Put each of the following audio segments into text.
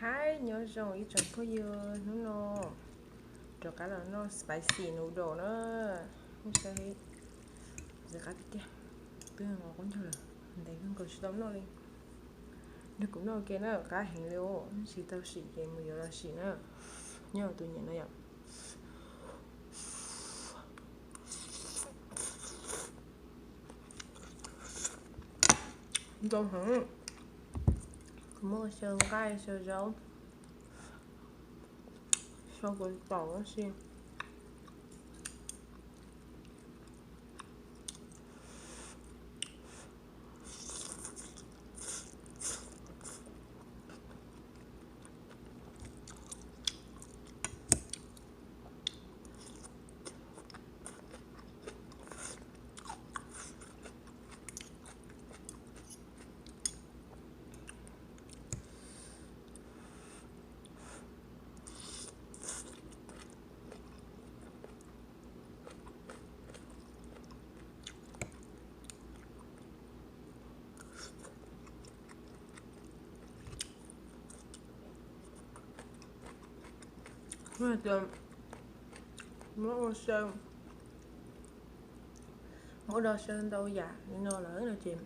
Hi, nhớ rồi chọn có dưa nó no rồi cả là nó spicy noodle nữa không sao hết giờ cả cái bây giờ ngồi cũng thôi là để con cầu tóm nó đi nó cũng nó ok nó cả hàng liêu chỉ tao chỉ cái mùi là chỉ nữa nhớ tôi nhận nó vậy tôi hẳn mua sơn cay sơn rau sau cái tàu nó xiên mà giờ mua sơn mỗi đồ sơn đâu dạ nên nó là rất là chìm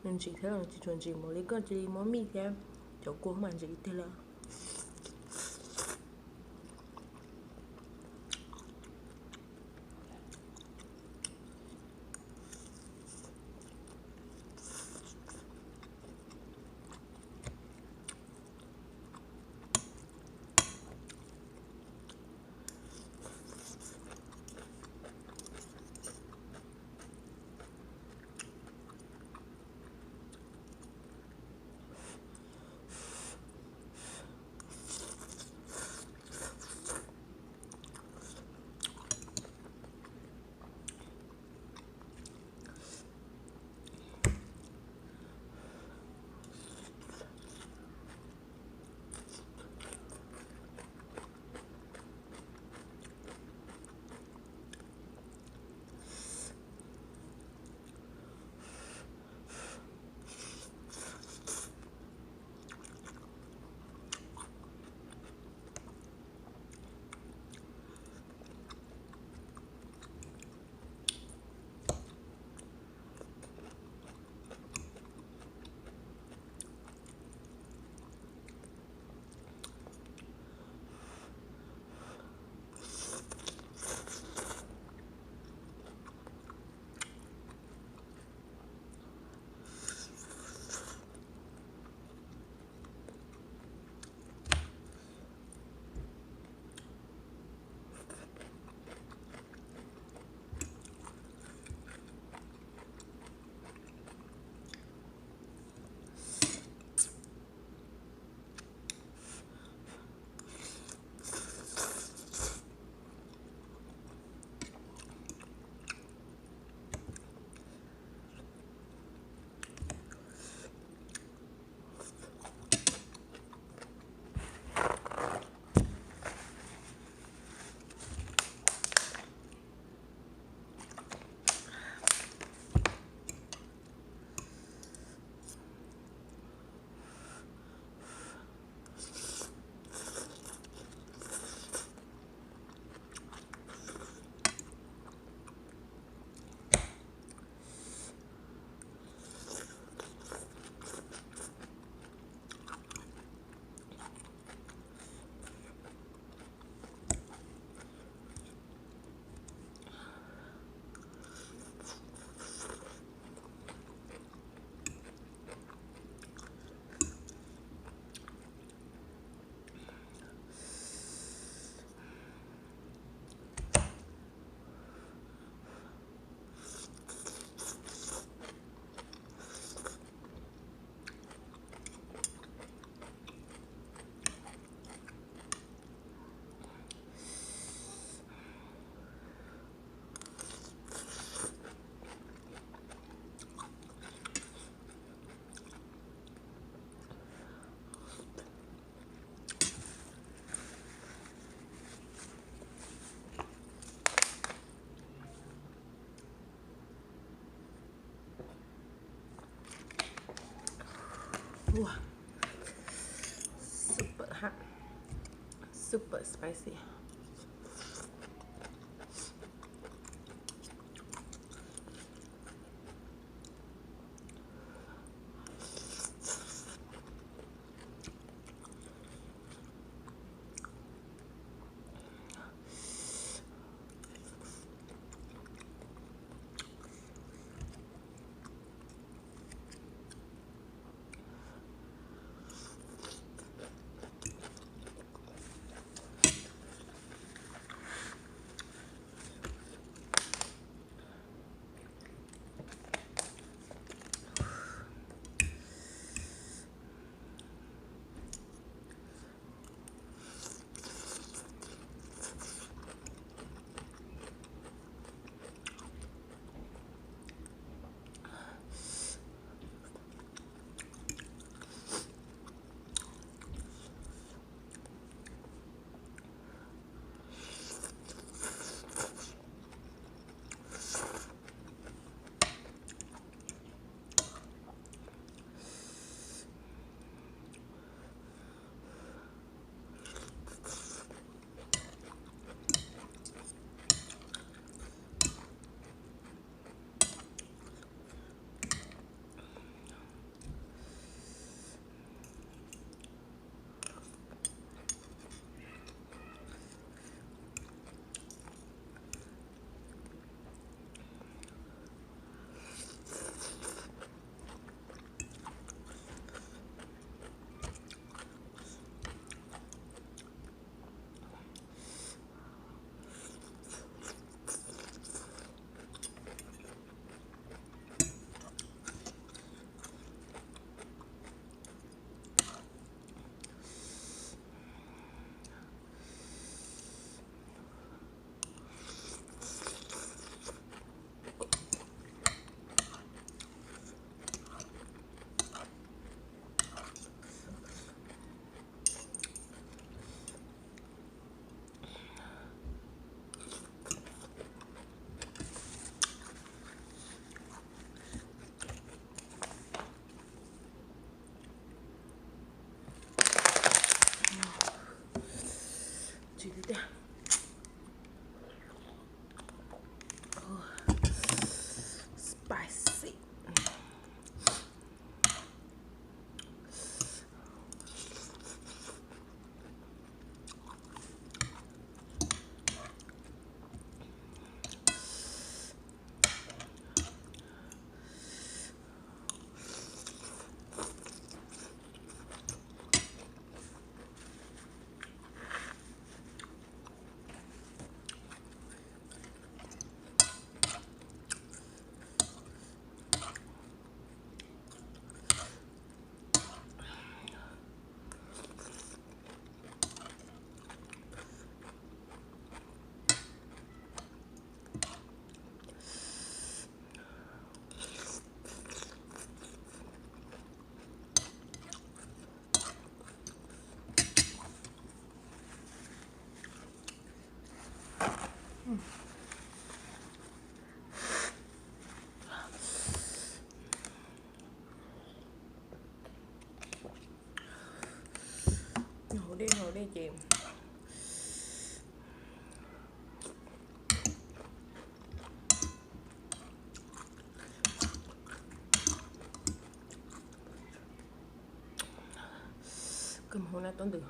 nên chị thấy là chị chuẩn chị một ly cơm chị món mì theo chỗ của mình chị thì là wow super spicy. Dude. Oh, spicy. Ngồi đi chị. Cầm hôm nay tuần được.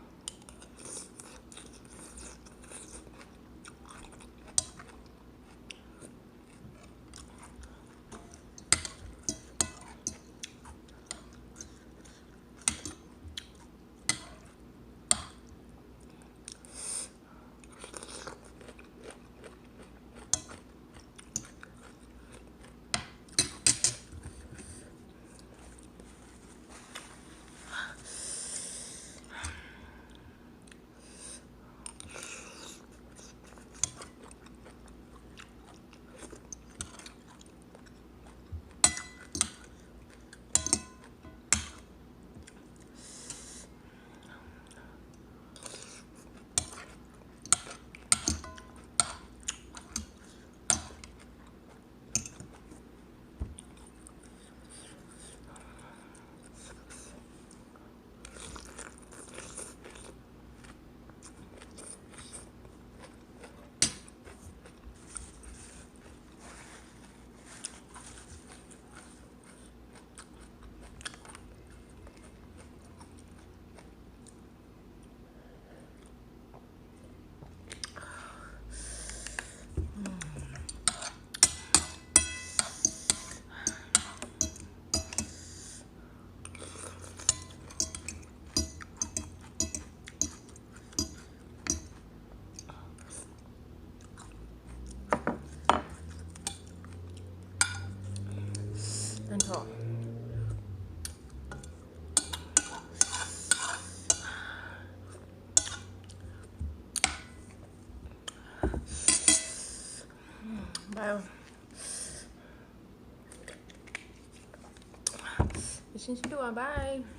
xin đùa bye.